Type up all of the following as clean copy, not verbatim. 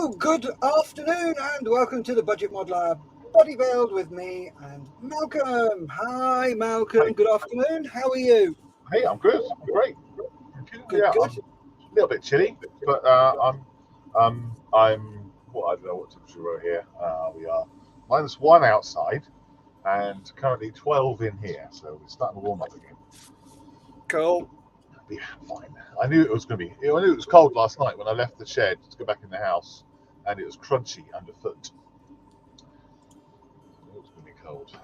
Well, good afternoon and welcome to the Budget Modeler Body Build with me and Malcolm. Hi, Malcolm. Hi. Good afternoon. How are you? Hey, I'm good. I'm great. Thank you. Good, Yeah, good. I'm a little bit chilly, but I'm. Well, I don't know what temperature we're here. We are -1 outside, and currently 12 in here. So we're starting to warm up again. Cool. Yeah, fine. I knew it was going to be. I knew it was cold last night when I left the shed to go back in the house, and it was crunchy underfoot. It was going to be cold.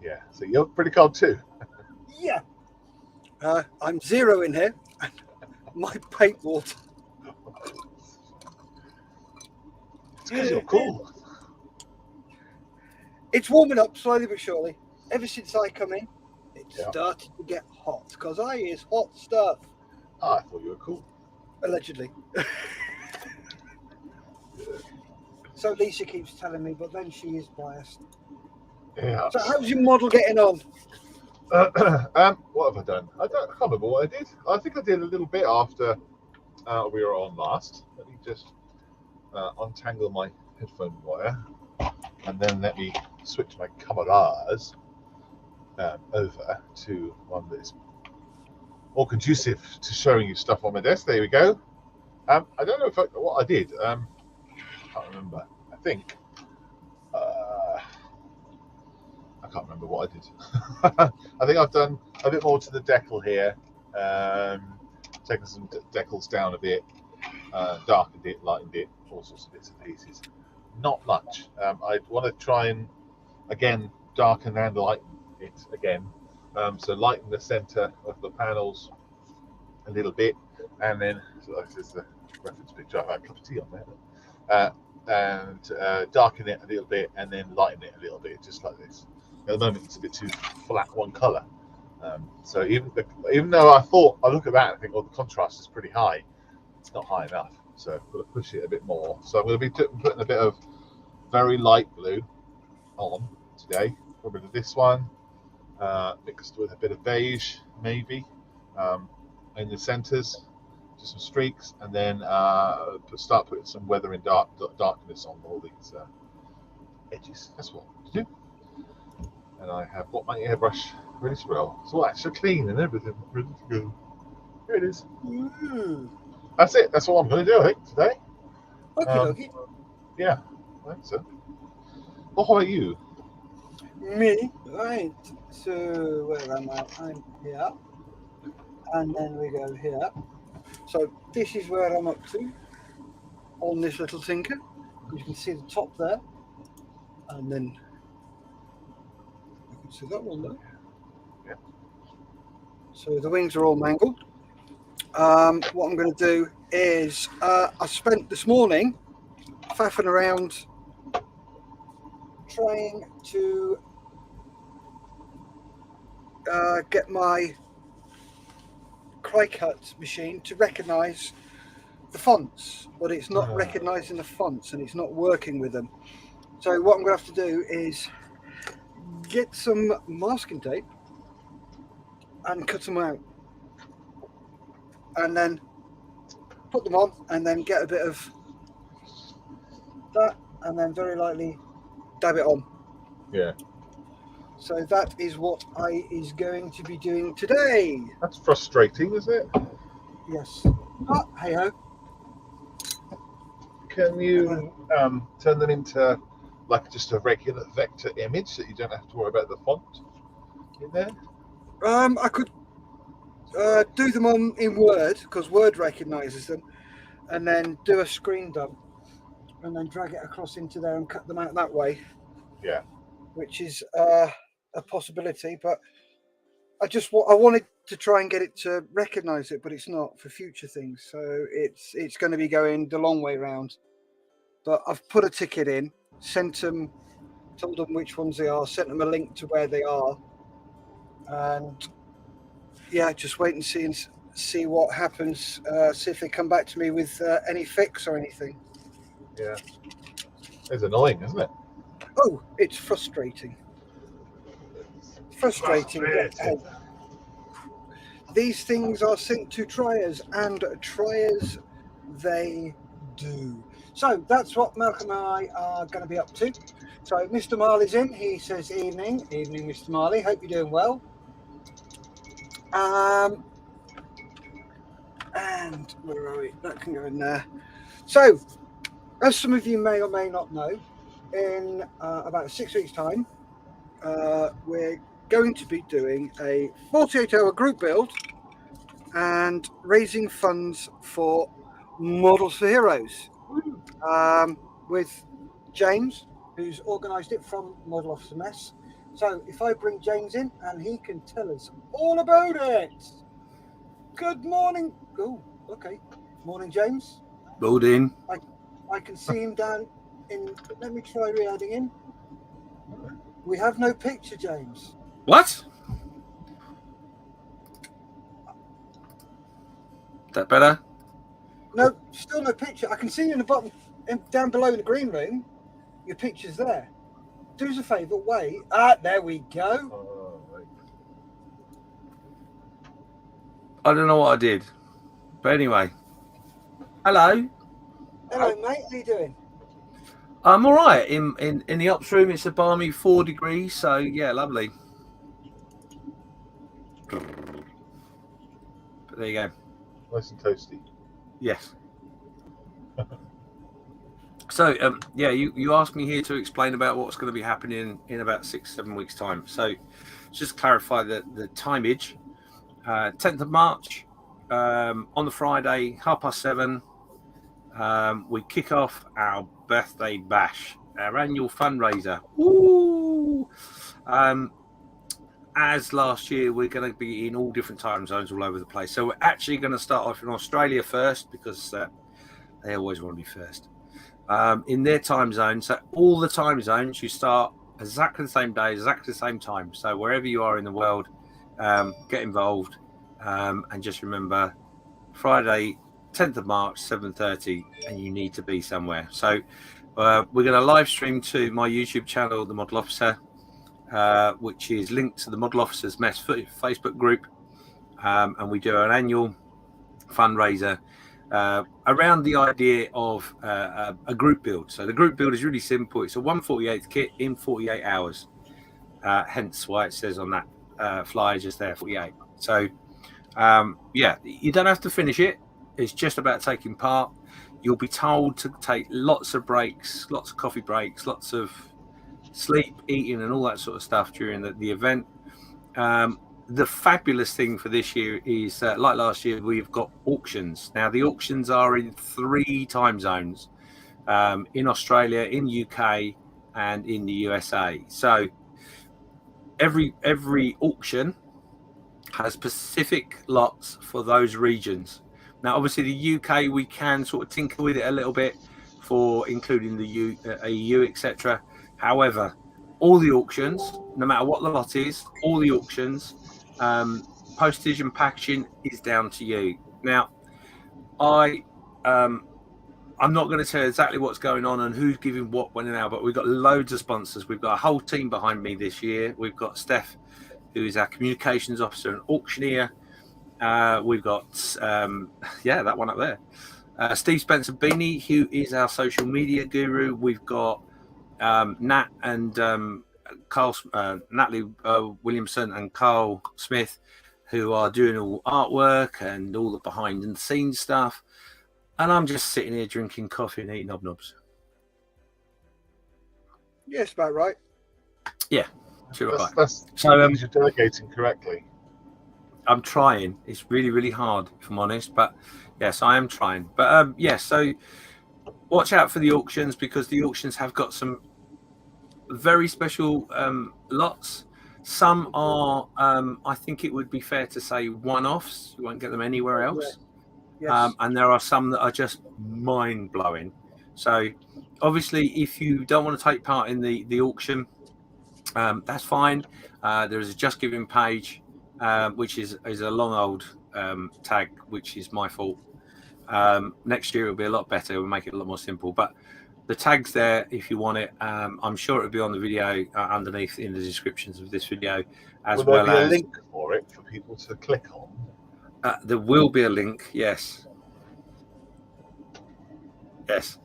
Yeah. So you're pretty cold too. Yeah. I'm 0 in here. My paint water. It's because you're cool. It's warming up slowly but surely. Ever since I come in, it Yeah. started to get hot because I is hot stuff. Oh, I thought you were cool. Allegedly. So Lisa keeps telling me, but then she is biased. Yeah. So how's your model getting on? What have I done? I can't remember what I did. I think I did a little bit after we were on last. Let me just untangle my headphone wire, and then let me switch my cameras over to one that is more conducive to showing you stuff on my desk. There we go. I don't know what I did. I can't remember. I think. I can't remember what I did. I think I've done a bit more to the decal here, taken some decals down a bit, darkened it, lightened it, all sorts of bits and pieces. Not much. I want to try and, again, darken and lighten it again. So lighten the centre of the panels a little bit, and then, so this is the reference picture, I've had a cup of tea on there, and darken it a little bit, and then lighten it a little bit, just like this. At the moment, it's a bit too flat one colour. So even though I look at that and think, well, the contrast is pretty high, it's not high enough. So I've got to push it a bit more. So I'm going to be putting a bit of very light blue on today. Probably this one, mixed with a bit of beige, maybe, in the centres, just some streaks, and then start putting some weathering darkness on all these edges. That's what I'm going to do. And I have got my airbrush ready to roll. It's all extra clean and everything, ready to go. Here it is. That's it. That's what I'm going to do, I think, today. Okay. Yeah, I think so. Well, how about you? Me? Right. So, where am I? I'm here. And then we go here. So, this is where I'm up to on this little tinker. You can see the top there. And then you can see that one there. Yeah. So, the wings are all mangled. What I'm going to do is I spent this morning faffing around trying to get my Cricut machine to recognise the fonts, but it's not recognising the fonts and it's not working with them. So what I'm going to have to do is get some masking tape and cut them out, and then put them on, and then get a bit of that, and then very lightly dab it on. Yeah. So that is what I is going to be doing today. That's frustrating, is it? Yes. But hey ho. Can you turn them into like just a regular vector image that you don't have to worry about the font in there? I could do them in Word, because Word recognises them, and then do a screen dump, and then drag it across into there and cut them out that way. Yeah. Which is a possibility, but I wanted to try and get it to recognise it, but it's not for future things. So it's going to be going the long way round. But I've put a ticket in, sent them, told them which ones they are, sent them a link to where they are, and yeah, just wait and see what happens. See if they come back to me with any fix or anything. Yeah. It's annoying, isn't it? Oh, it's frustrating. Frustrating. These things are sent to triers, and triers they do. So that's what Malcolm and I are going to be up to. So Mr. Marley's in. He says, evening, Mr. Marley. Hope you're doing well. And where are we? That can go in there. So, as some of you may or may not know, in about 6 weeks' time, we're going to be doing a 48-hour group build and raising funds for Models for Heroes with James, who's organised it from Model Officer Mess. So if I bring James in and he can tell us all about it. Good morning. Oh, okay. Morning, James. Morning. I can see him down in. Let me try re-adding him. We have no picture, James. What? That better? No, still no picture. I can see you in the bottom, down below in the green room. Your picture's there. Do us a favour, wait. There we go. I don't know what I did. But anyway. Hello. Hello, mate. How you doing? I'm all right. In the ops room, it's a balmy 4 degrees. So, yeah, lovely. But there you go. Nice and toasty. Yes. So, yeah, you asked me here to explain about what's going to be happening in about 6-7 weeks' time. So, just clarify the timeage. 10th of March, on the Friday, 7:30, we kick off our birthday bash, our annual fundraiser. Woo! As last year, we're going to be in all different time zones all over the place. So we're actually going to start off in Australia first because they always want to be first in their time zone. So all the time zones, you start exactly the same day, exactly the same time. So wherever you are in the world, get involved and just remember Friday, 10th of March, 7:30, and you need to be somewhere. So we're going to live stream to my YouTube channel, The Model Officer, which is linked to the Model Officers Mess Facebook group, and we do an annual fundraiser around the idea of a group build. So the group build is really simple. It's a 1/48th kit in 48 hours, hence why it says on that flyer just there 48. So yeah, you don't have to finish it. It's just about taking part. You'll be told to take lots of breaks, lots of coffee breaks, lots of sleep, eating, and all that sort of stuff during the event. The fabulous thing for this year is, like last year, we've got auctions. Now, the auctions are in 3 time zones, in Australia, in UK, and in the USA. So every auction has specific lots for those regions. Now, obviously, the UK, we can sort of tinker with it a little bit for including the EU, etc. However, all the auctions, no matter what the lot is, all the auctions, postage and packaging is down to you. Now, I'm not going to tell you exactly what's going on and who's giving what when and how, but we've got loads of sponsors. We've got a whole team behind me this year. We've got Steph, who is our communications officer and auctioneer. We've got, yeah, that one up there. Steve Spencer Beanie, who is our social media guru. We've got Nat and Natalie Williamson and Carl Smith, who are doing all artwork and all the behind the scenes stuff. And I'm just sitting here drinking coffee and eating hobnobs. Yes, about right. Yeah, sure. That's so you're delegating correctly. I'm trying. It's really, really hard, if I'm honest. But yes, I am trying. But yeah, so watch out for the auctions, because the auctions have got some very special lots. Some are, I think it would be fair to say, one-offs. You won't get them anywhere else. Yes. And there are some that are just mind-blowing. So obviously, if you don't want to take part in the auction, that's fine. There is a Just Giving page, which is a long old tag, which is my fault. Next year it'll be a lot better. We'll make it a lot more simple. But the tag's there if you want it. I'm sure it'll be on the video underneath in the descriptions of this video, as well as. Will there be a link for it for people to click on? There will be a link, yes. Yes.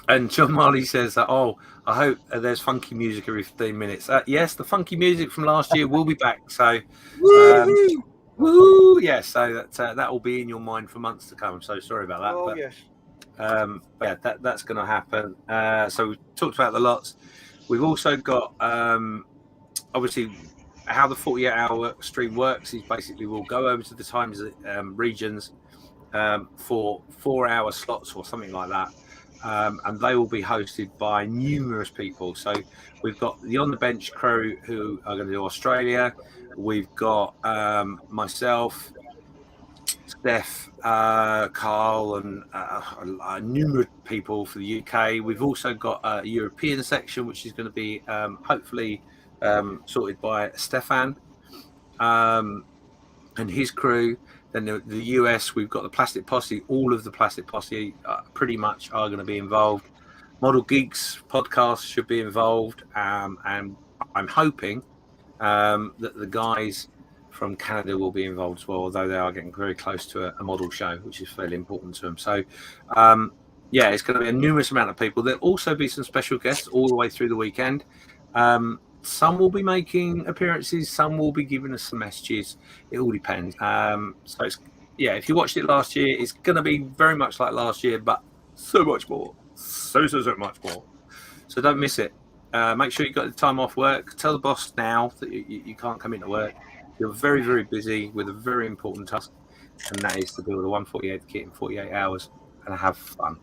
And John Marley says that, oh, I hope there's funky music every 15 minutes. Yes, the funky music from last year will be back. So, woo! Yeah, so that will be in your mind for months to come. So sorry about that. Oh, but, yes. yeah, that's going to happen. So we talked about the lots. We've also got, obviously, how the 48-hour stream works is basically we'll go over to the times regions for 4-hour slots or something like that. And they will be hosted by numerous people. So we've got the On the Bench crew who are going to do Australia. We've got myself, Steph, Carl, and numerous people for the UK. We've also got a European section, which is going to be hopefully sorted by Stefan and his crew. Then the US, we've got the Plastic Posse. All of the Plastic Posse pretty much are going to be involved. Model Geeks podcast should be involved. And I'm hoping that the guys from Canada will be involved as well, although they are getting very close to a model show, which is fairly important to them. So, yeah, it's going to be a numerous amount of people. There'll also be some special guests all the way through the weekend. Some will be making appearances. Some will be giving us some messages. It all depends. So, yeah, if you watched it last year, it's going to be very much like last year, but so much more. So much more. So don't miss it. Make sure you got the time off work. Tell the boss now that you can't come into work. You're very, very busy with a very important task, and that is to build a 148 kit in 48 hours and have fun.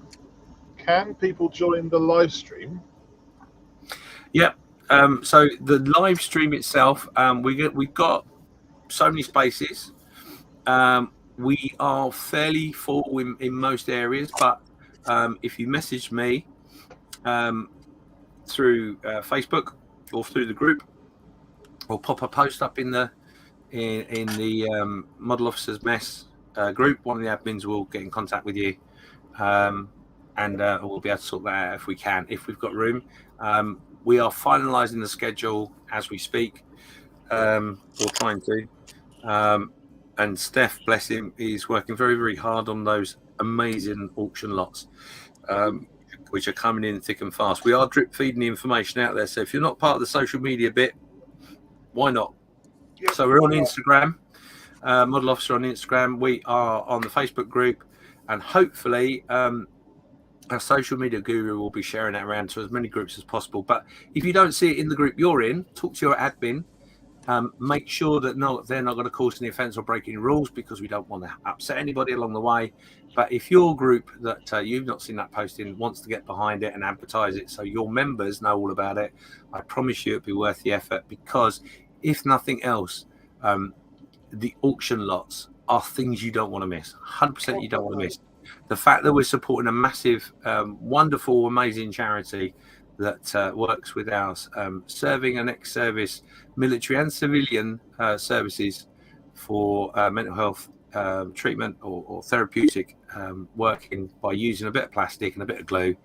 Can people join the live stream? Yep. So the live stream itself, we've got so many spaces. We are fairly full in most areas, but if you message me through Facebook or through the group, or pop a post up in the Model Officers Mess group, one of the admins will get in contact with you, and we'll be able to sort that out if we can, if we've got room. We are finalising the schedule as we speak, or trying to. And Steph, bless him, is working very, very hard on those amazing auction lots, which are coming in thick and fast. We are drip feeding the information out there. So if you're not part of the social media bit, why not? Yep. So we're on Instagram, Model Officer on Instagram. We are on the Facebook group, and hopefully our social media guru will be sharing that around to as many groups as possible. But if you don't see it in the group you're in, talk to your admin. Make sure that they're not going to cause any offence or break any rules, because we don't want to upset anybody along the way. But if your group that you've not seen that posting wants to get behind it and advertise it so your members know all about it, I promise you it'll be worth the effort, because if nothing else, the auction lots are things you don't want to miss. 100% you don't want to miss. The fact that we're supporting a massive, wonderful, amazing charity that works with our serving and ex-service military and civilian services for mental health treatment or therapeutic working by using a bit of plastic and a bit of glue.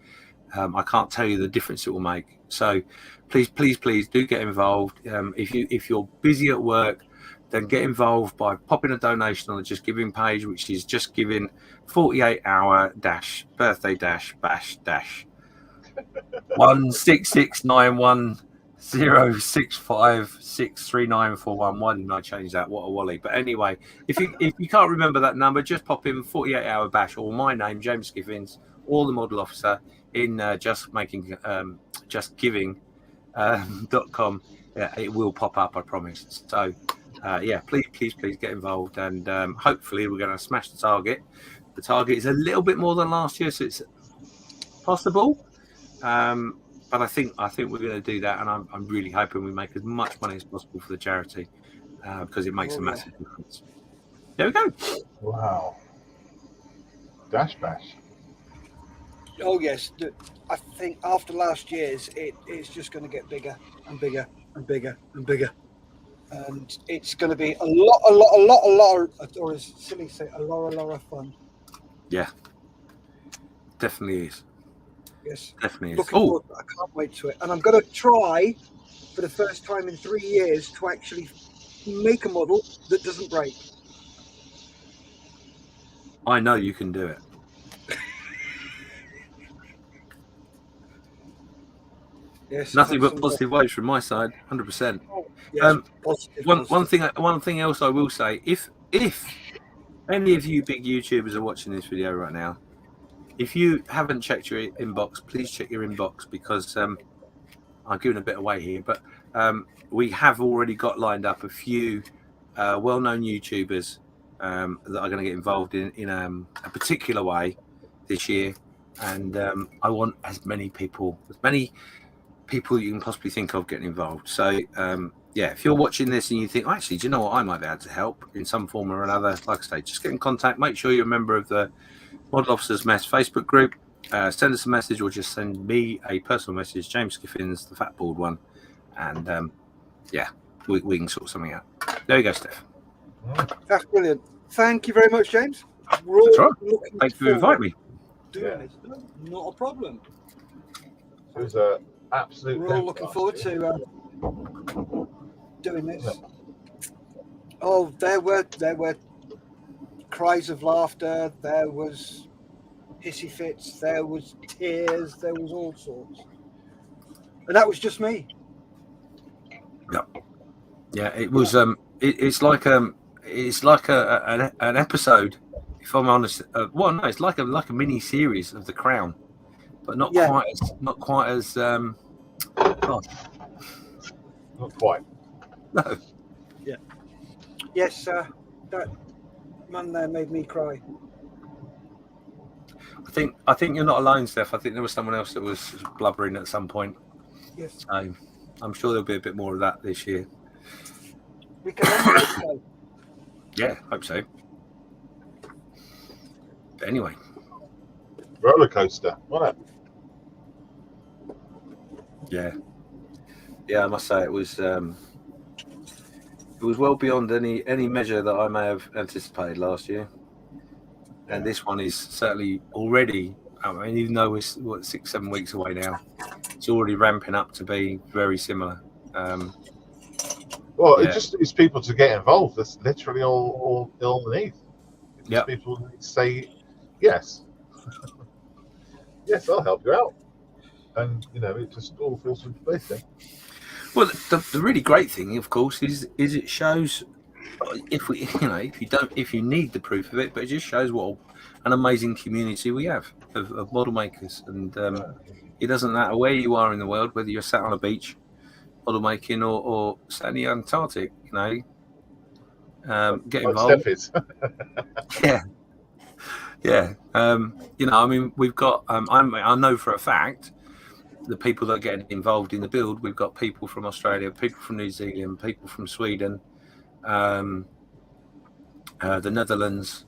I can't tell you the difference it will make. So please do get involved. If you're busy at work, then get involved by popping a donation on the Just Giving page, which is Just Giving 48-hour birthday bash 1669106563941. Why didn't I change that? What a wally. But anyway, if you can't remember that number, just pop in 48-hour bash or my name, James Giffins, or the Model Officer in justgiving.com. It will pop up, I promise. So yeah, please get involved, and hopefully we're going to smash the target. The target is a little bit more than last year, so it's possible. But I think we're going to do that, and I'm really hoping we make as much money as possible for the charity, because it makes a massive difference. There we go. Wow. Dash bash. Oh yes, I think after last year's, it's just going to get bigger and bigger and bigger and bigger, and it's going to be a lot, or as silly say, a lot of fun. Yeah, definitely is. Yes, definitely is. Looking forward to it. I can't wait to it, and I'm going to try for the first time in 3 years to actually make a model that doesn't break. I know you can do it. Yes, Nothing but some- positive waves from my side, 100%. Yes, positive, One positive. thing else I will say, if any of you big YouTubers are watching this video right now, if you haven't checked your inbox, please check your inbox, because I'm giving a bit away here, but we have already got lined up a few well-known YouTubers that are going to get involved in a particular way this year, and I want as many people you can possibly think of getting involved. So yeah, if you're watching this and you think, actually, do you know what, I might be able to help in some form or another, like I say, just get in contact. Make sure you're a member of the Model Officers Mess Facebook group. Send us a message, or just send me a personal message, James Skiffins, the fat bald one, and yeah, we can sort something out. There you go, Steph. That's brilliant. Thank you very much, James. We're all That's right. looking Thank you for forward inviting me. to doing this. Not a problem. It was an absolute. We're all looking forward to doing this. Oh, there were cries of laughter. There was hissy fits. There was tears. There was all sorts. And that was just me. Yeah, it was. It's like an episode. If I'm honest, well, no, it's like a mini series of The Crown, but not quite as. Not quite. No. Yeah. Yes, that man there made me cry. I think you're not alone, Steph. I think there was someone else that was blubbering at some point. Yes. So I'm sure there'll be a bit more of that this year. We can only hope so. Yeah, hope so. But anyway, Roller coaster, wasn't it? yeah, I must say it was well beyond any measure that I may have anticipated last year, and this one is certainly already. I mean, even though we're 6-7 weeks away now, it's already ramping up to be very similar. Well, it just needs people to get involved. That's literally all need. Yeah. People need to say yes. Yes, I'll help you out, and it just all falls into place then. Well, the really great thing, of course, is it shows if you need the proof of it, but it just shows what an amazing community we have of model makers, and it doesn't matter where you are in the world, whether you're sat on a beach model making or sat in the Antarctic, get involved. Yeah. I mean, we've got. I know for a fact the people that are getting involved in the build. We've got people from Australia, people from New Zealand, people from Sweden, the Netherlands,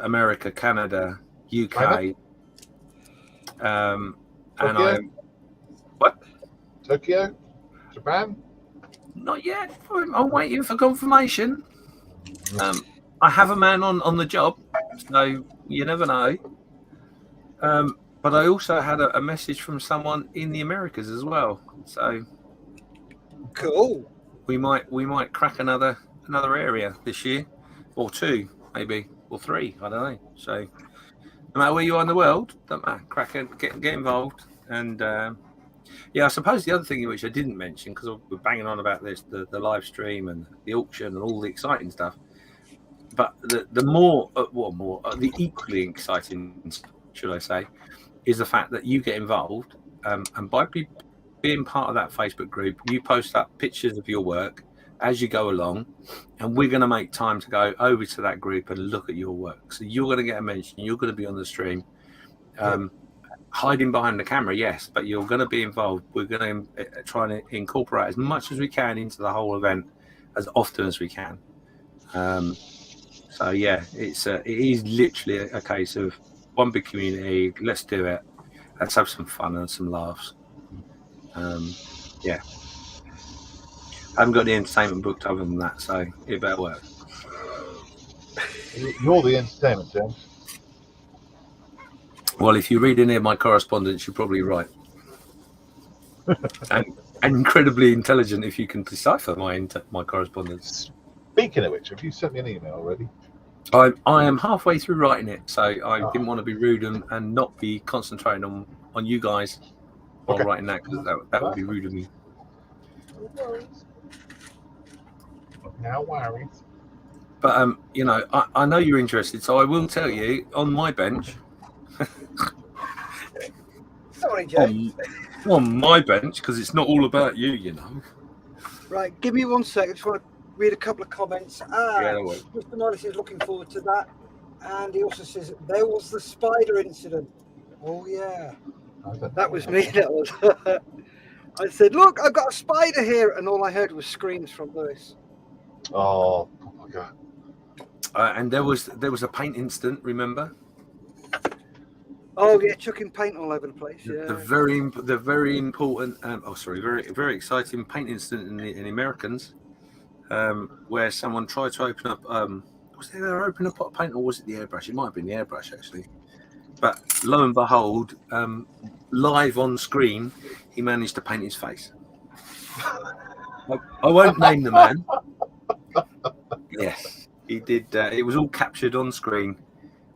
America, Canada, UK, and what? Tokyo, Japan? Not yet. I'm waiting for confirmation. I have a man on the job, so you never know. But I also had a message from someone in the Americas as well. So cool. We might crack another area this year, or two maybe, or three. I don't know. So no matter where you are in the world, don't matter. Crack it, get involved, and I suppose the other thing which I didn't mention, because we're banging on about this, the live stream and the auction and all the exciting stuff. But the equally exciting, should I say, is the fact that you get involved, and by being part of that Facebook group, you post up pictures of your work as you go along, and we're going to make time to go over to that group and look at your work. So you're going to get a mention, you're going to be on the stream, hiding behind the camera, yes, but you're going to be involved. We're going to try to incorporate as much as we can into the whole event as often as we can. So yeah, it is literally a case of one big community. Let's do it. Let's have some fun and some laughs. I haven't got the entertainment booked other than that, so it better work. You're the entertainment, James. Well, if you read any of my correspondence, you're probably right. and incredibly intelligent if you can decipher my correspondence. Speaking of which, have you sent me an email already? I am halfway through writing it, so I didn't want to be rude and not be concentrating on you guys. while Okay. writing that, because that would be rude of me. No worries. No worries. But you know, I know you're interested, so I will tell you on my bench. Sorry, James. On my bench, because it's not all about you, you know. Right, give me 1 second. I just want to read a couple of comments. Yeah, no worries. Mr. Morris is looking forward to that. And he also says, there was the spider incident. Oh, yeah. That was me. That was. I said, look, I've got a spider here. And all I heard was screams from Lewis. Oh my God. And there was a paint incident, remember? Oh, yeah, chucking paint all over the place. Yeah. The very important, very exciting paint incident in the Americans, where someone tried to open up. Was they opening a pot of paint, or was it the airbrush? It might have been the airbrush actually. But lo and behold, live on screen, he managed to paint his face. I won't name the man. Yes, he did. It was all captured on screen.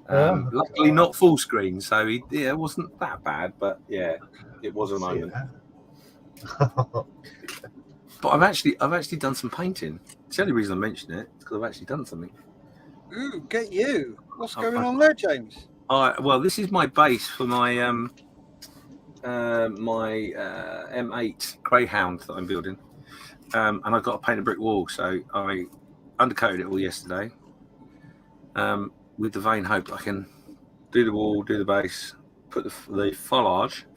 Luckily, not full screen, so it wasn't that bad. But yeah, it was a moment. But I've actually done some painting. It's the only reason I mention it, because I've actually done something. Ooh, get you! What's going on there, James? Well, this is my base for my M8 Greyhound that I'm building, and I've got to paint a brick wall, so I undercoated it all yesterday, with the vain hope I can do the wall, do the base, put the foliage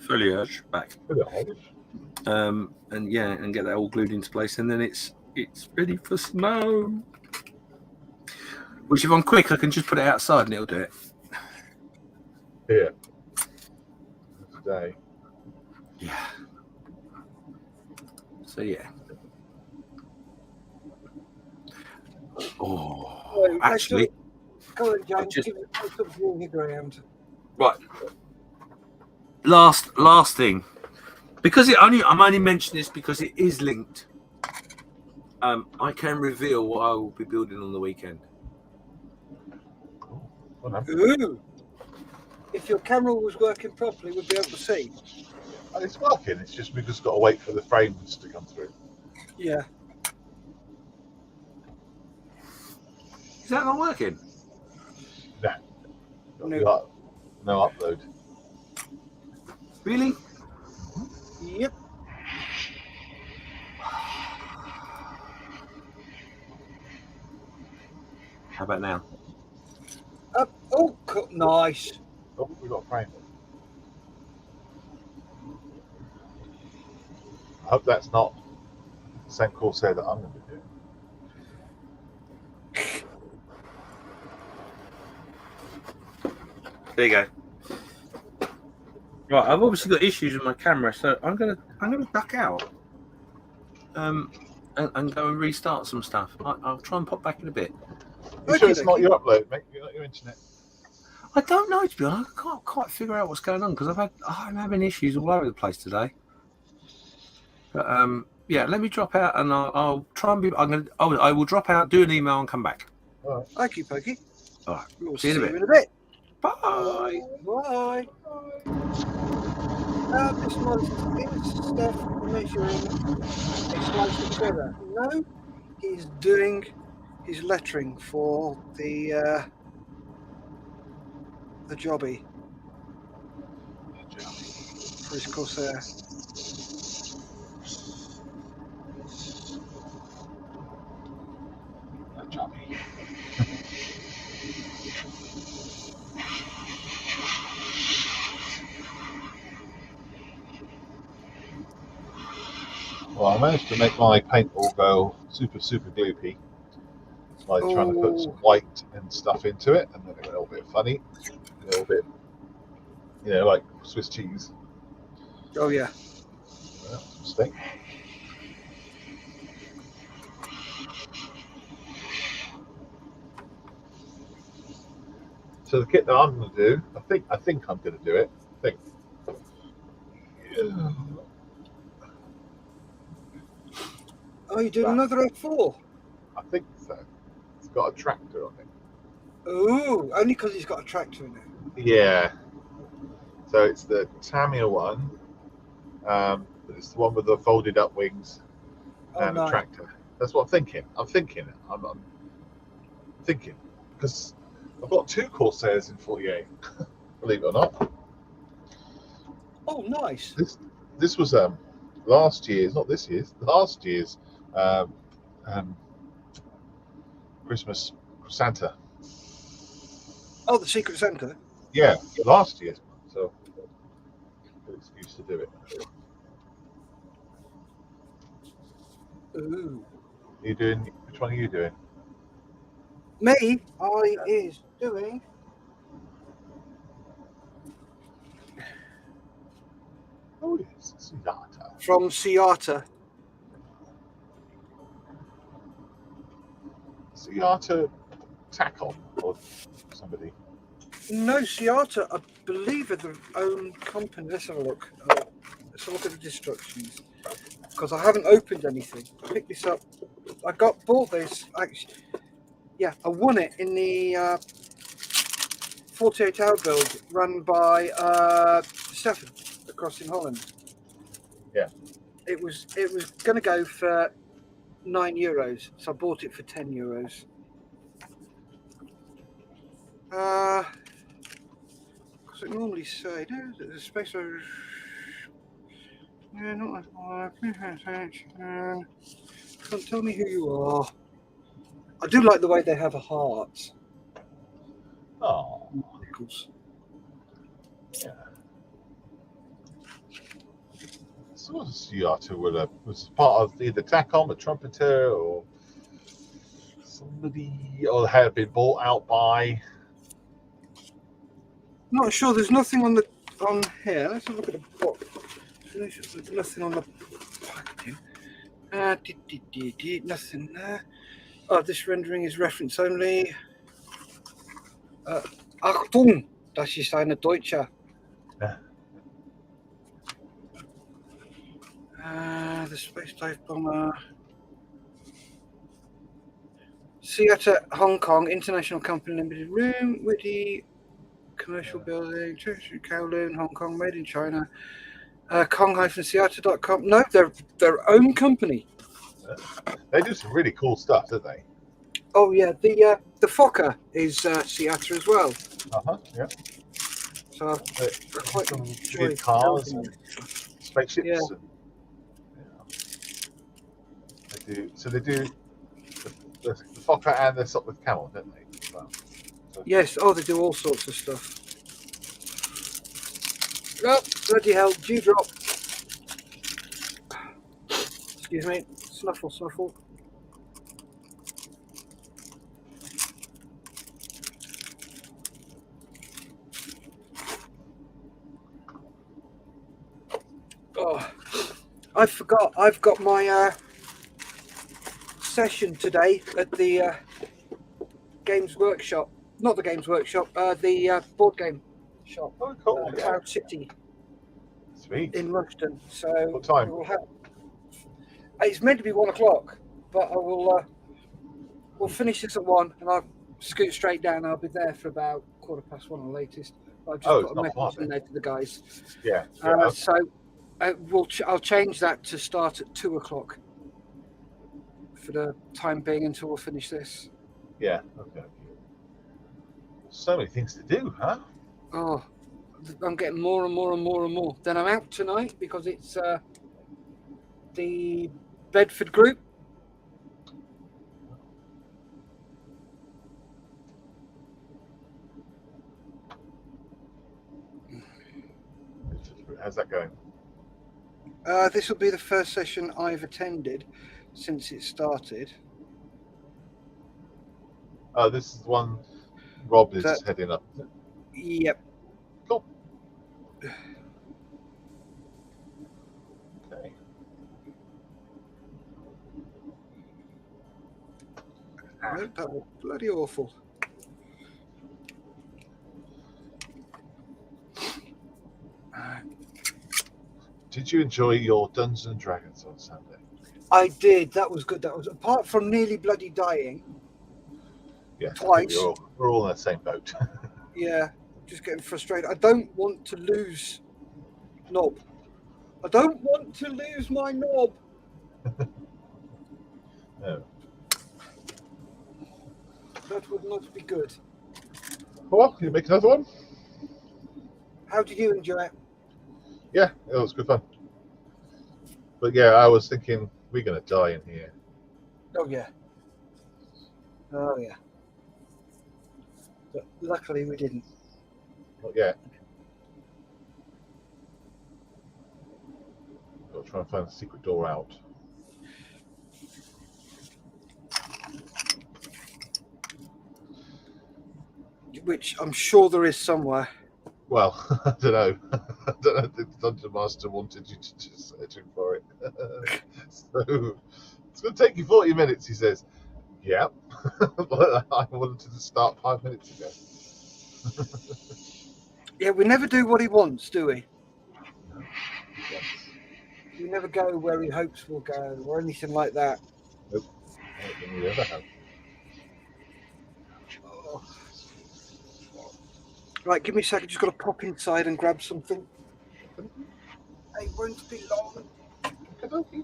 back, and get that all glued into place, and then it's ready for snow. Which, if I'm quick, I can just put it outside and it'll do it. Yeah. Today. Yeah. So yeah. Oh, actually, go on, James. Give it something in the ground. Right. Last thing, because I'm only mentioning this because it is linked. I can reveal what I will be building on the weekend. Ooh. If your camera was working properly, we'd be able to see. And it's working. It's just we've just got to wait for the frames to come through. Yeah. Is that not working? No upload. Really? Yep. How about now? Oh, nice. Oh, we got a frame. I hope that's not the same Corsair that I'm going to be doing. There you go. Right, I've obviously got issues with my camera, so I'm gonna duck out, and go and restart some stuff. I'll try and pop back in a bit. You sure it's not your upload, mate? You're not your internet. I don't know, to be honest. I can't quite figure out what's going on because I'm having issues all over the place today. But yeah, let me drop out and I'll try and be. I will drop out, do an email, and come back. All right. Okey pokey. All right. We'll See you in a bit. Bye. Bye. This month is Steph measuring a slice of cheddar. No, he's doing his lettering for the jobby for his Corsair. Well, I managed to make my paint all go super gloopy by trying to put some white and stuff into it, and then it went a little bit funny, a little bit, like Swiss cheese. Oh yeah. That was a mistake. So the kit that I'm going to do, I think I'm going to do it. Oh, you doing another F4? I think so. It's got a tractor on it. Ooh, only because he's got a tractor in it. Yeah. So it's the Tamiya one, But it's the one with the folded up wings and a nice. tractor. That's what I'm thinking. I'm thinking because I've got 2 Corsairs in 48. Believe it or not. Oh, nice. This was last year's, not this year's, last year's Christmas Santa. Oh, the Secret Santa. Yeah, last year's one. So good excuse to do it. Ooh. You doing? Which one are you doing? Me, I is doing. Oh yes, Seata. From Seata. Seata Tacom or somebody. No, Seata, I believe, are their own company. Let's have a look. Let's have a look at the instructions. Because I haven't opened anything. I picked this up. I bought this, actually. Yeah, I won it in the 48-hour build run by Stefan across in Holland. Yeah. It was going to go for €9, so I bought it for €10. Because it normally say no, the space. Yeah, not can't tell me who you are. I do like the way they have a heart. Oh. Nichols. Yeah. So what Seata was part of either Tacom, a trumpeter, or somebody, or had been bought out by. Not sure. There's nothing on here. Let's have a look at the box. There's nothing on the packaging. Nothing there. Oh, this rendering is reference only. Achtung, das ist eine Deutsche. The space dive bomber. Seattle, Hong Kong, International Company Limited, Room, Witty, Commercial Building, Kowloon, Hong Kong, made in China. Kong-Seattle.com. No, they're their own company. They do some really cool stuff, don't they? Oh yeah, the Fokker is Seattle as well. Yeah. So I quite some enjoy weird cars and spaceships. Yeah. They do. So they do the Fokker and the Sopwith Camel, don't they? As well. So, Yes. Oh, they do all sorts of stuff. Oh, bloody hell! Dewdrop. Excuse me. Snuffle, snuffle. Oh, I forgot. I've got my session today at the Games Workshop. Not the Games Workshop. The board game shop. Oh, cool. Cloud City. Sweet. In Rushden. So What time? It's meant to be 1 o'clock, but I will. We'll finish this at 1, and I'll scoot straight down. I'll be there for about 1:15 at the latest. I've just got a message in there to the guys. Yeah. So I'll change that to start at 2 o'clock for the time being until we'll finish this. Yeah. Okay. So many things to do, huh? Oh, I'm getting more and more and more and more. Then I'm out tonight because it's the Bedford group. How's that going? This will be the first session I've attended since it started. Oh, this is the one Rob is heading up. Yep. Cool. Okay. That was bloody awful. Did you enjoy your Dungeons and Dragons on Sunday? I did. That was good. That was, apart from nearly bloody dying. Yeah, twice. We're all in the same boat. Yeah, just getting frustrated. I don't want to lose Knob. I don't want to lose my knob. No. That would not be good. Well, you make another one? How did you enjoy it? Yeah, it was good fun. But yeah, I was thinking we're going to die in here. Oh yeah. Oh yeah. But luckily we didn't. Not yet. Got to try and find the secret door out. Which I'm sure there is somewhere. Well, I don't know. I don't know if the Dungeon Master wanted you to just search him for it. So it's going to take you 40 minutes, he says. Yeah. But I wanted to start 5 minutes ago. Yeah, we never do what he wants, do we? No. We never go where he hopes we'll go or anything like that. Nope. I don't think we ever have. Oh. Right, give me a second. Just got to pop inside and grab something. It won't be long. Okay.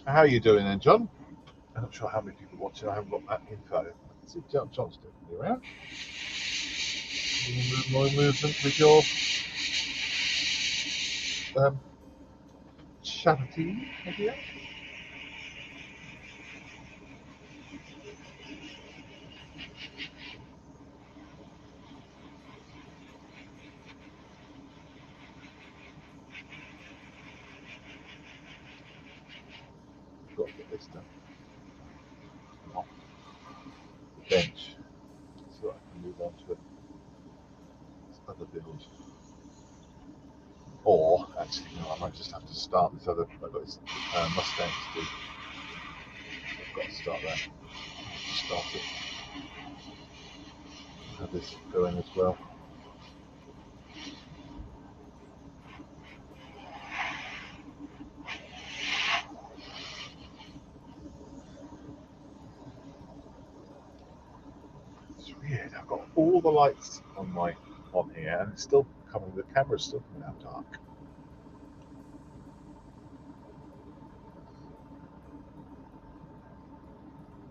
How are you doing then, John? I'm not sure how many people watching. I haven't got that info. Let's see, John's definitely around. More movement with your charity idea? Got to get this done. Come on. The bench. So I can move on to this other build. Or, actually, no, I might just have to start this other. I've got this Mustang to do. I've got to start that. Start it. Have this going as well. It's weird. I've got all the lights on here, and it's still coming. The camera's still coming out dark.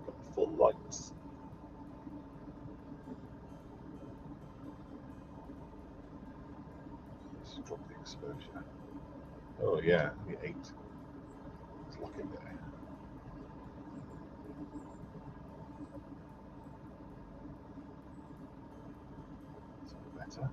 Got full lights. Let's drop the exposure. Oh yeah, only 8. Let's lock it there. That's a bit better.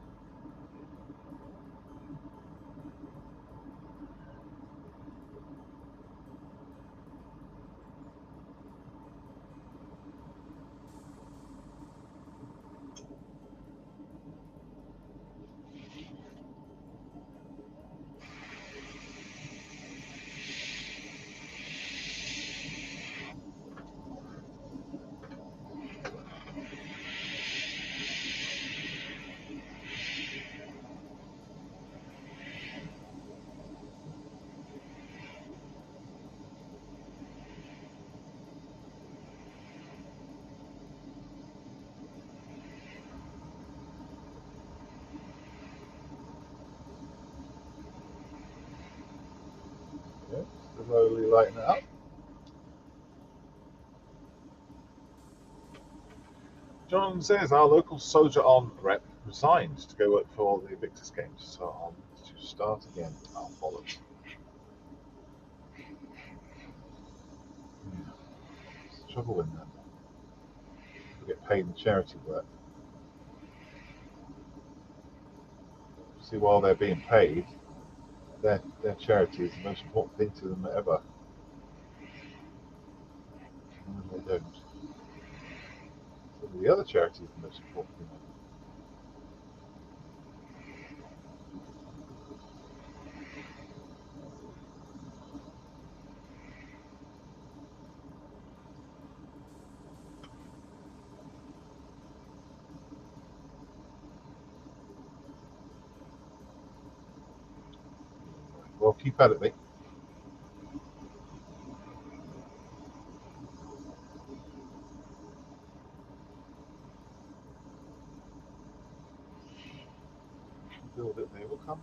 Yeah, slowly lighten it up. John says our local Soldier On rep resigned to go work for the Invictus games, so on to start again. I'll follow. It's the trouble with that. We get paid in charity work. See, while they're being paid, their charity is the most important thing to them ever. And when they don't, so the other charity is the most important thing ever. Well, keep at it, mate. build it, they will come.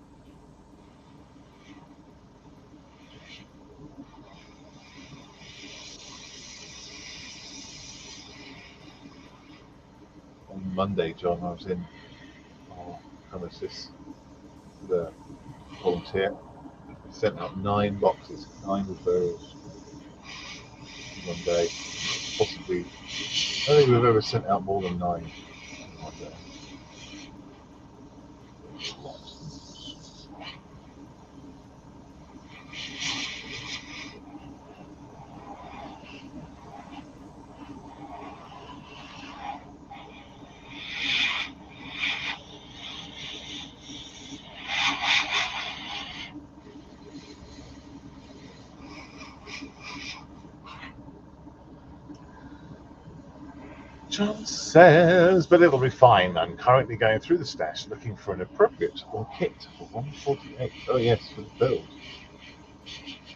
On Monday, John, I was in our premises with a volunteer. We sent out 9 boxes, 9 referrals in one day. Possibly, I don't think we've ever sent out more than 9 in one day. John says, but it'll be fine. I'm currently going through the stash looking for an appropriate kit for 148. Oh yes, for the build.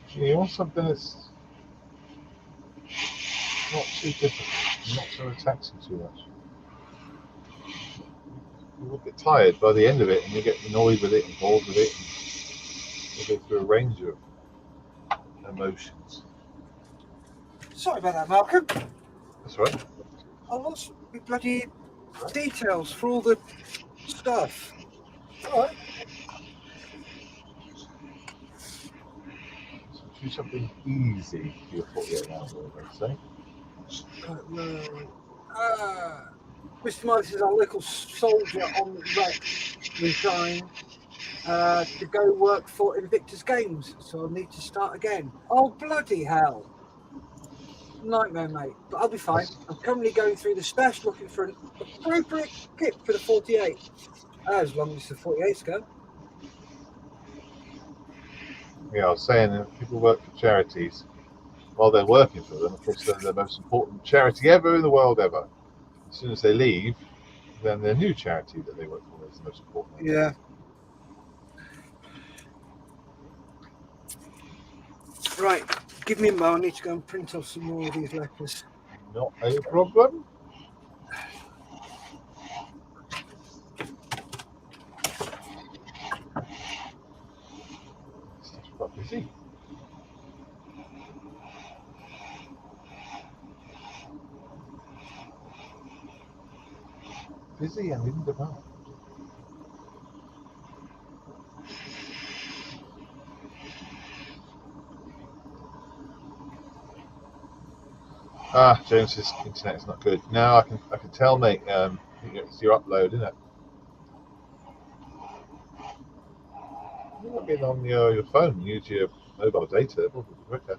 You want something that's not too difficult, not so taxing too much. You will get tired by the end of it, and you get annoyed with it and bored with it, and you go through a range of emotions. Sorry about that, Malcolm. That's right. I lost my bloody details for all the stuff. All right. So choose something easy for your 48 hours, let's say. Mr. Midas is our little soldier on wreck resigned to go work for Invictus Games, so I'll need to start again. Oh, bloody hell. Nightmare, mate. But I'll be fine. I'm currently going through the stash looking for an appropriate kit for the 48. As long as the 48s go. Yeah, I was saying if people work for charities, while they're working for them, of course, they're the most important charity ever in the world ever. As soon as they leave, then their new charity that they work for is the most important. Yeah. Right. Give me a moment. I need to go and print off some more of these letters. Not a problem. It's quite busy. Busy and in demand. James's internet is not good. Now I can tell, mate. It's your upload, isn't it? You might be on your phone. Use your mobile data. It'll be quicker.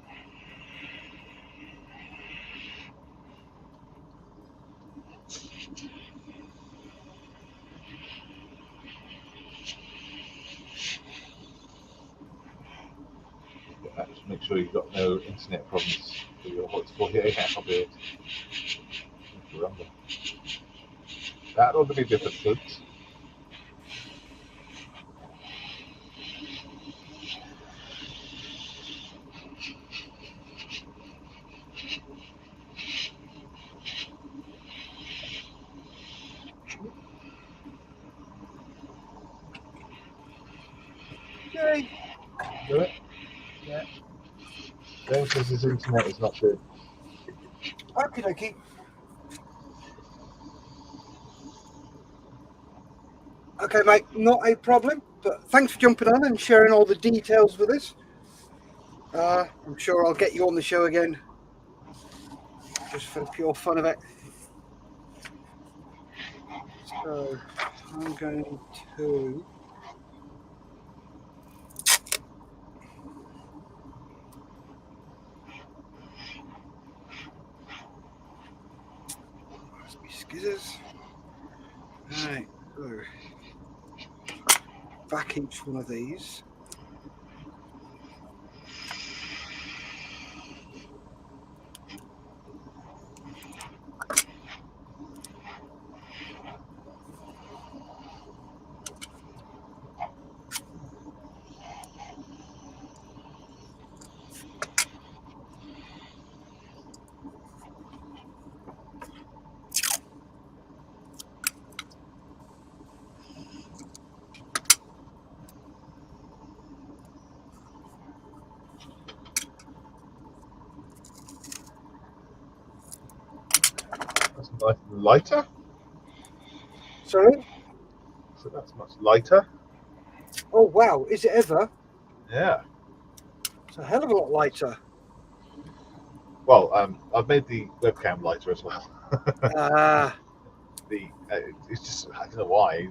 Just make sure you've got no internet problems for your 48 hour bit. That ought to be difficult. Yay. Do it? Yeah. James says his internet is not good. Okie dokie. Okay, mate, not a problem. But thanks for jumping on and sharing all the details with us. I'm sure I'll get you on the show again, just for the pure fun of it. So I'm going to. Skizzers. Right, so back each one of these. lighter. Sorry? So that's much lighter. Oh, wow. Is it ever? Yeah. It's a hell of a lot lighter. Well, I've made the webcam lighter as well. Ah, It's just, I don't know why.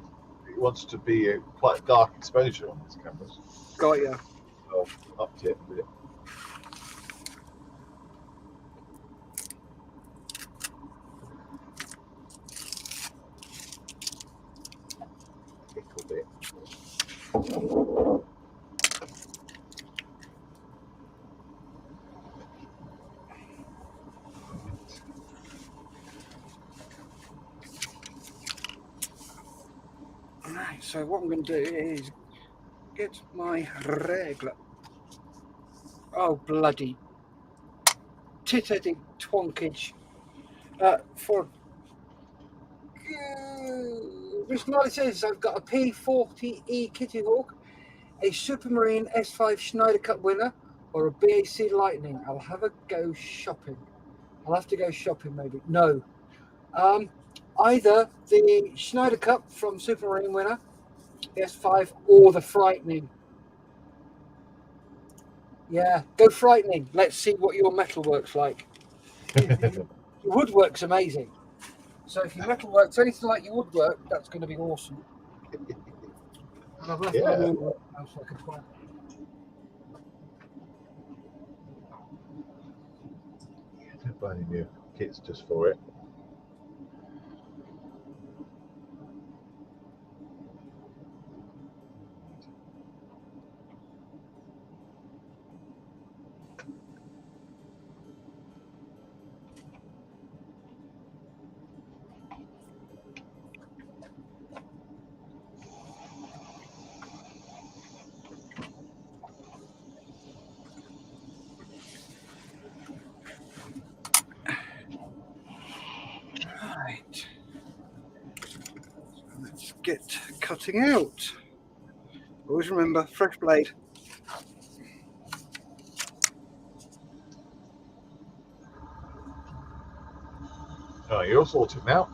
It wants to be a quite dark exposure on these cameras. got you. So I've upped it a bit. Little bit. Right, so what I'm going to do is get my regler. Oh, bloody tit-headed twonkage. For which night it says I've got a P40E Kitty Hawk, a Supermarine S5 Schneider Cup winner, or a BAC Lightning. I'll have a go shopping. I'll have to go shopping maybe. No. Either the Schneider Cup from Supermarine winner, the S5, or the Frightening. Yeah, go Frightening. Let's see what your metalwork's like. Your woodwork's amazing. So if your metalwork's anything like your woodwork, that's going to be awesome. And I've left my Yeah. woodwork now so I can try. Don't buy any new kits just for it. Right. Let's get cutting out. Always remember, fresh blade. Oh, you're all sorted now.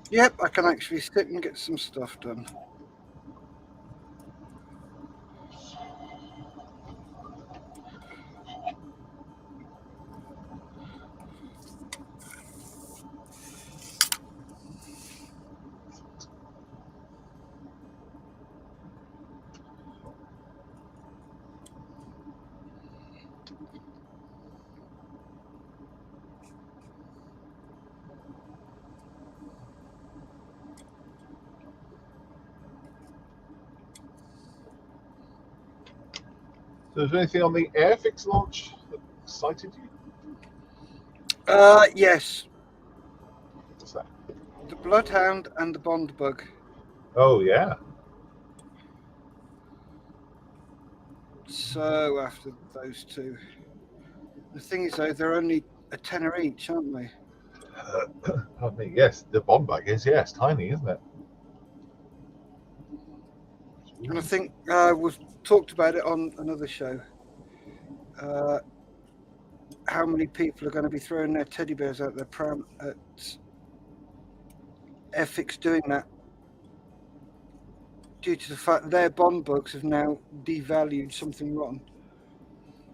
Yep, I can actually sit and get some stuff done. So is there anything on the Airfix launch that excited you? Yes, What's that? the Bloodhound and the Bond Bug. Oh, yeah. So after those two. The thing is, though, they're only a tenner each, aren't they? Pardon me. Yes, the bomb bag is, yes, tiny, isn't it? And I think we've talked about it on another show. How many people are going to be throwing their teddy bears out their pram at F-X doing that due to the fact their bond bugs have now devalued something rotten.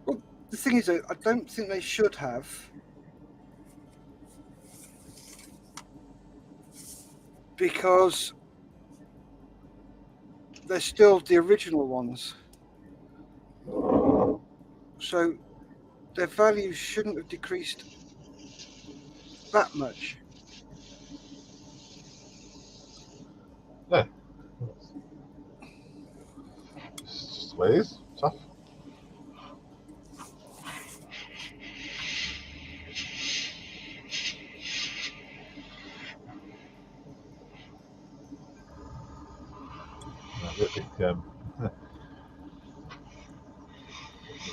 Well, the thing is, though, I don't think they should have. Because they're still the original ones. So their values shouldn't have decreased that much. No. It's just the way it is. Tough. I don't think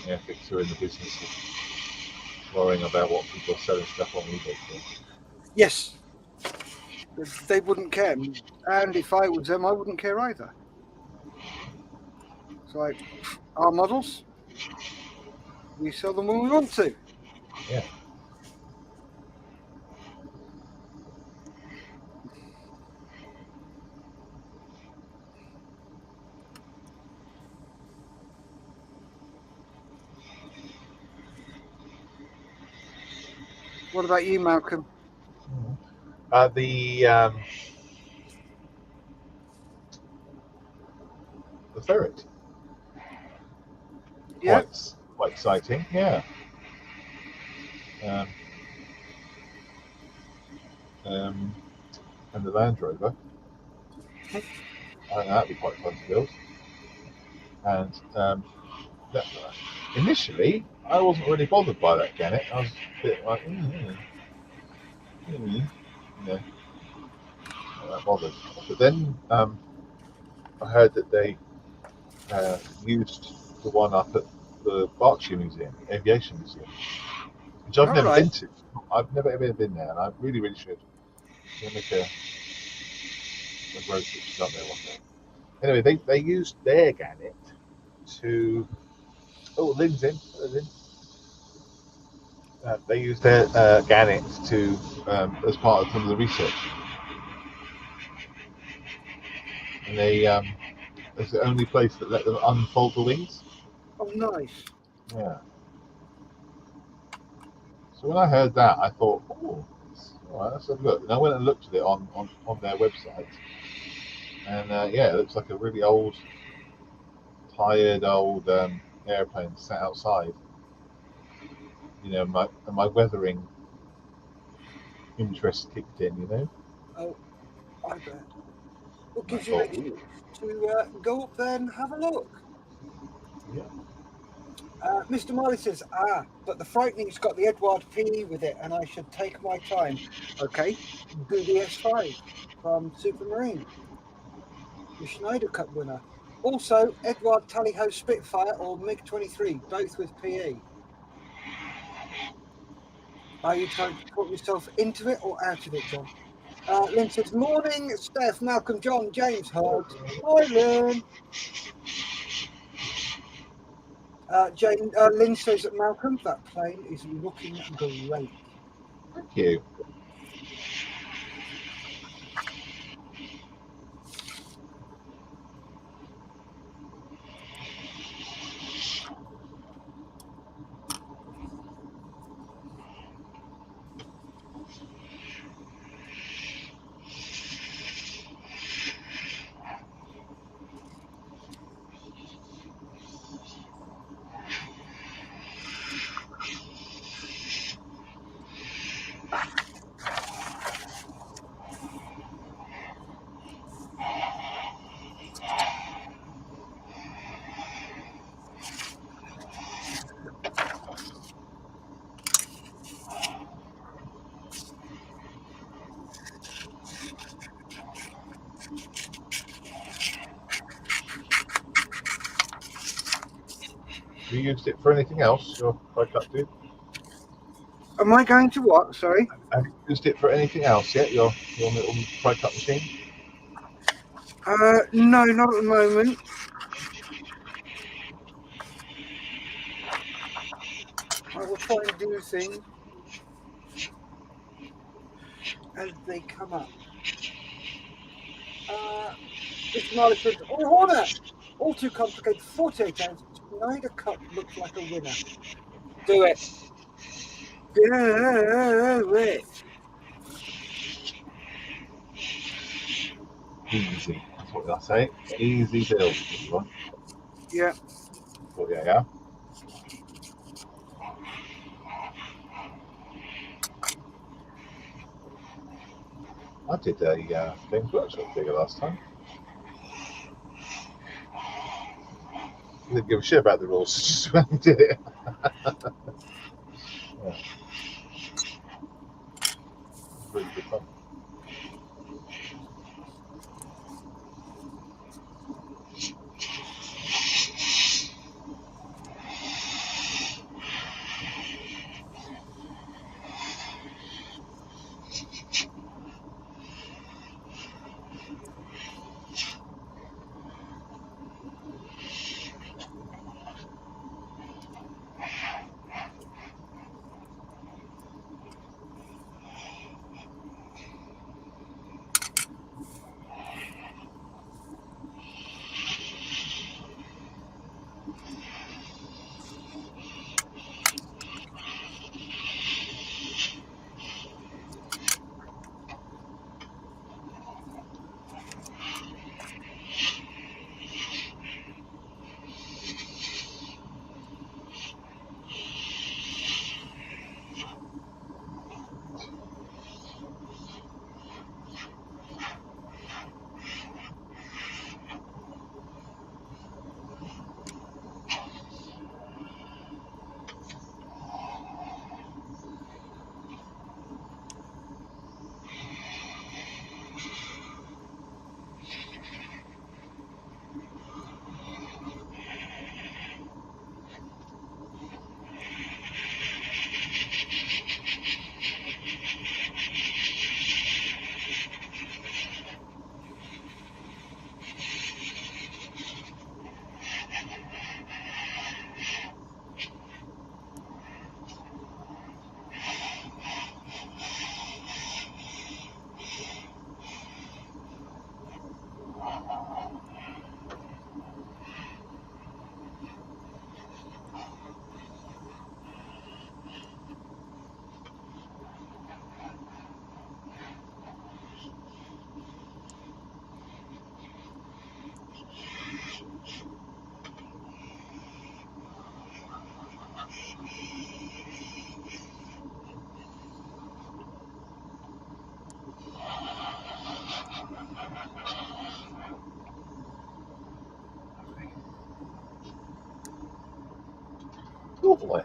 Airfix are in the business of worrying about what people are selling stuff on eBay for. Yes, they wouldn't care. And if I was them, I wouldn't care either. It's like, our models, we sell them when we want to. Yeah. What about you, Malcolm? The ferret. Yeah. Quite exciting. Yeah. And the Land Rover. I think that'd be quite fun to build. And initially, I wasn't really bothered by that Gannet. I was a bit like, you know, not that bothered. But then I heard that they used the one up at the Berkshire Museum, Aviation Museum, which I've never been to. I've never ever been there, and I really, really should. I'm gonna make a road trip up there one day. Anyway, they used their Gannet to. Oh, Lynn's in. Hello, Lynn. They used their Gannet to as part of some of the research, and they it's the only place that let them unfold the wings. Oh, nice. Yeah. So when I heard that, I thought, oh, all right, let's have a look. And I went and looked at it on their website, and yeah, it looks like a really old, tired old airplane sat outside. You know, my weathering interest kicked in. You know. Oh, I bet. What gives I you an thought, excuse to go up there and have a look? yeah. Mr. Marley says, but the Frightening's got the Edward P with it, and I should take my time. Okay, do the S5 from Supermarine, the Schneider Cup winner. Also, Edward Tally-Ho Spitfire or MiG-23, both with PE. Are you trying to put yourself into it or out of it, John? Lynn says, morning, Steph, Malcolm, John, James, hugs. Hi, Lynn. Lynn says that Malcolm, that plane is looking great. Thank you. Have you used it for anything else, your Tri-Cut dude? Am I going to what? Sorry? Have you used it for anything else yet, your little Tri-Cut machine? No, not at the moment. I will try and do things as they come up. This Marley says, oh, Horner! All too complicated. 48 hours. Schneider Cup looks like a winner. Do it. Do it. Easy. That's what I say. Easy build, everyone. Yeah. Oh, yeah. I did a Games Workshop figure last time. I didn't give a shit about the rules, just went and did it. Yeah. Really good fun. Oh boy.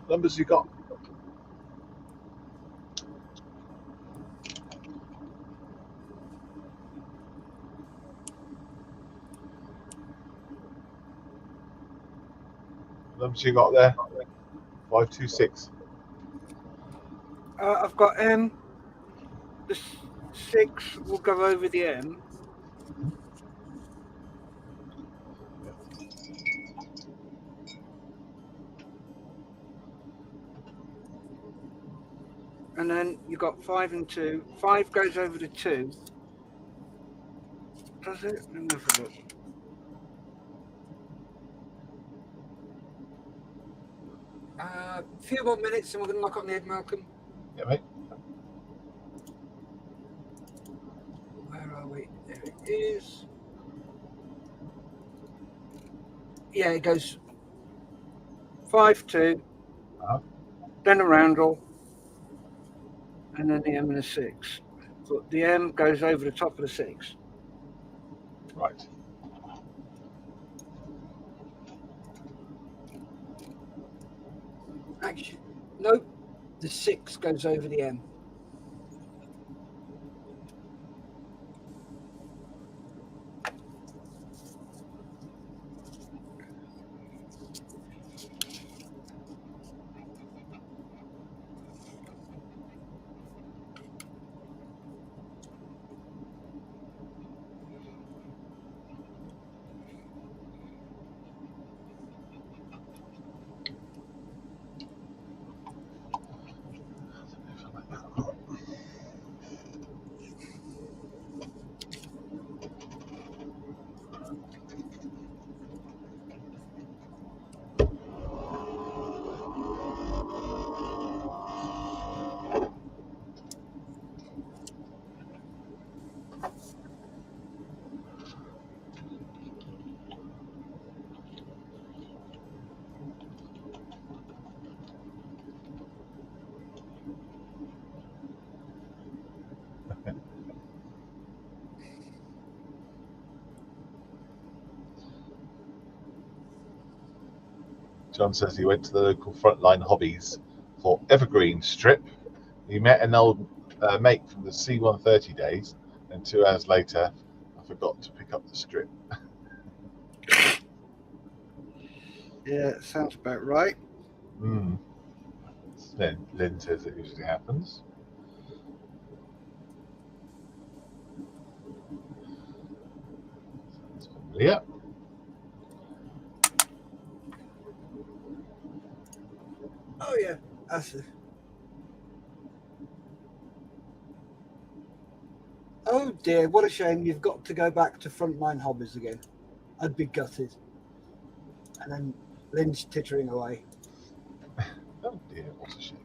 Numbers you got? Numbers you got there? 526. I've got M. The 6 will go over the M. And then you got 5 and 2. 5 goes over the 2. Does it? Let me have a look. A few more minutes and we're going to knock on the head, Malcolm. Yeah, mate. Where are we? There it is. Yeah, it goes 5, 2, then a roundel, and then the M and a 6. But the M goes over the top of the 6. Right. Actually, nope. The 6 goes over the M. John says he went to the local Frontline Hobbies for Evergreen strip. He met an old mate from the C-130 days, and 2 hours later, I forgot to pick up the strip. Yeah, sounds about right. Lynn says it usually happens. Sounds familiar. Oh, yeah. That's it. Oh, dear. What a shame. You've got to go back to Frontline Hobbies again. I'd be gutted. And then Lynn's tittering away. Oh dear, what a shame.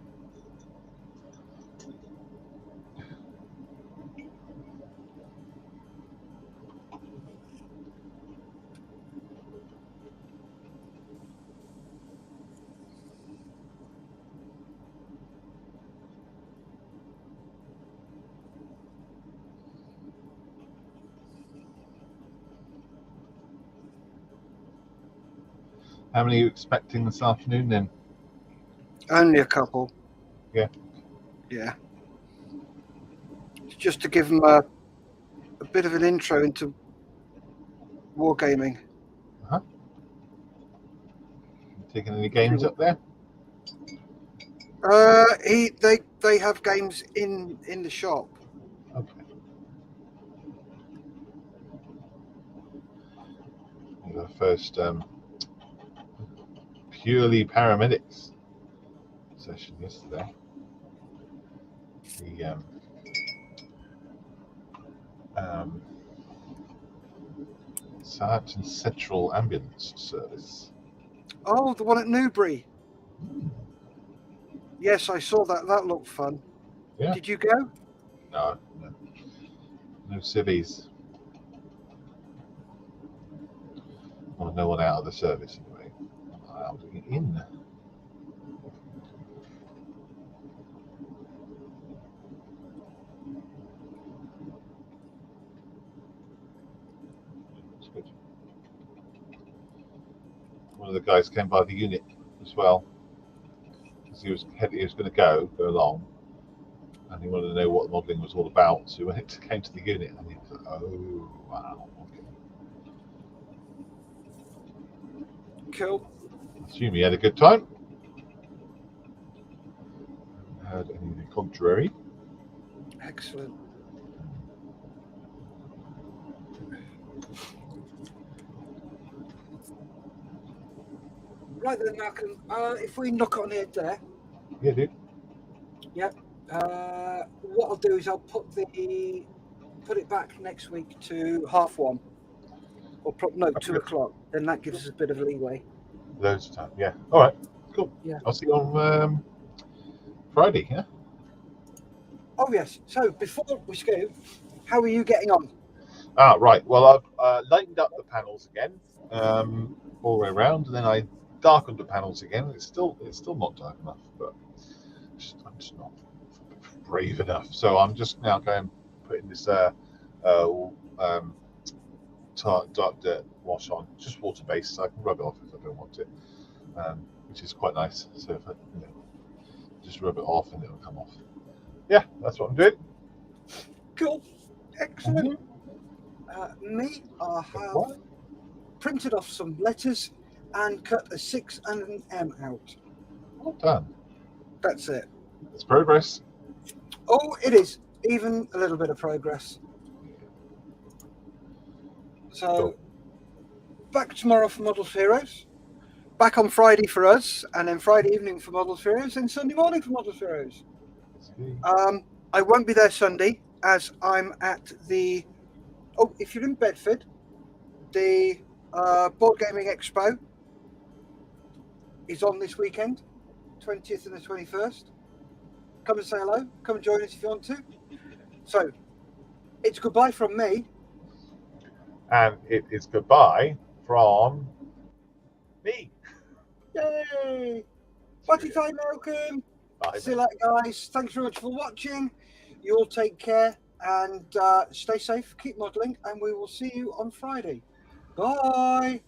How many are you expecting this afternoon then? Only a couple. Yeah. Yeah. It's just to give them a bit of an intro into wargaming. Taking any games up there? They have games in the shop. Okay. The first purely paramedics session yesterday. The Southampton Central Ambulance Service. Oh, the one at Newbury. Yes, I saw that. That looked fun. Yeah. Did you go? No civvies. Well, no one out of the service anyway. I'm not allowed in. That's good. One of the guys came by the unit as well, because he was going to go along, and he wanted to know what the modelling was all about. So when it came to the unit, and he was like, "Oh wow, okay." Cool. I assume he had a good time. Haven't heard anything contrary. Excellent. Right then, Malcolm. If we knock on here there. Yeah, dude. What I'll do is I'll put it back next week to 1:30, or 2 o'clock. Then that gives us a bit of leeway. Loads of time. Yeah. All right. Cool. Yeah. I'll see you on Friday. Yeah. Oh yes. So before we go, how are you getting on? Right. Well, I've lightened up the panels again, all the way around, and then I darkened the panels again. It's still not dark enough, but I'm just not brave enough. So I'm just now going putting this dark dirt wash on, just water based, so I can rub it off if I don't want it, which is quite nice. So if I just rub it off and it'll come off. Yeah, that's what I'm doing. Cool. Excellent. I have printed off some letters and cut a 6 and an M out. Well done. That's it. It's progress. Oh, it is. Even a little bit of progress. So, Cool. Back tomorrow for Models for Heroes. Back on Friday for us, and then Friday evening for Models for Heroes, and Sunday morning for Models for Heroes. I won't be there Sunday, as I'm at the... Oh, if you're in Bedford, the Board Gaming Expo is on this weekend, 20th and the 21st. Come and say hello. Come and join us if you want to. So, it's goodbye from me. And it is goodbye from me. Yay! Party time, Malcolm. Bye. See you later, guys. Thanks very much for watching. You all take care and stay safe. Keep modelling, and we will see you on Friday. Bye.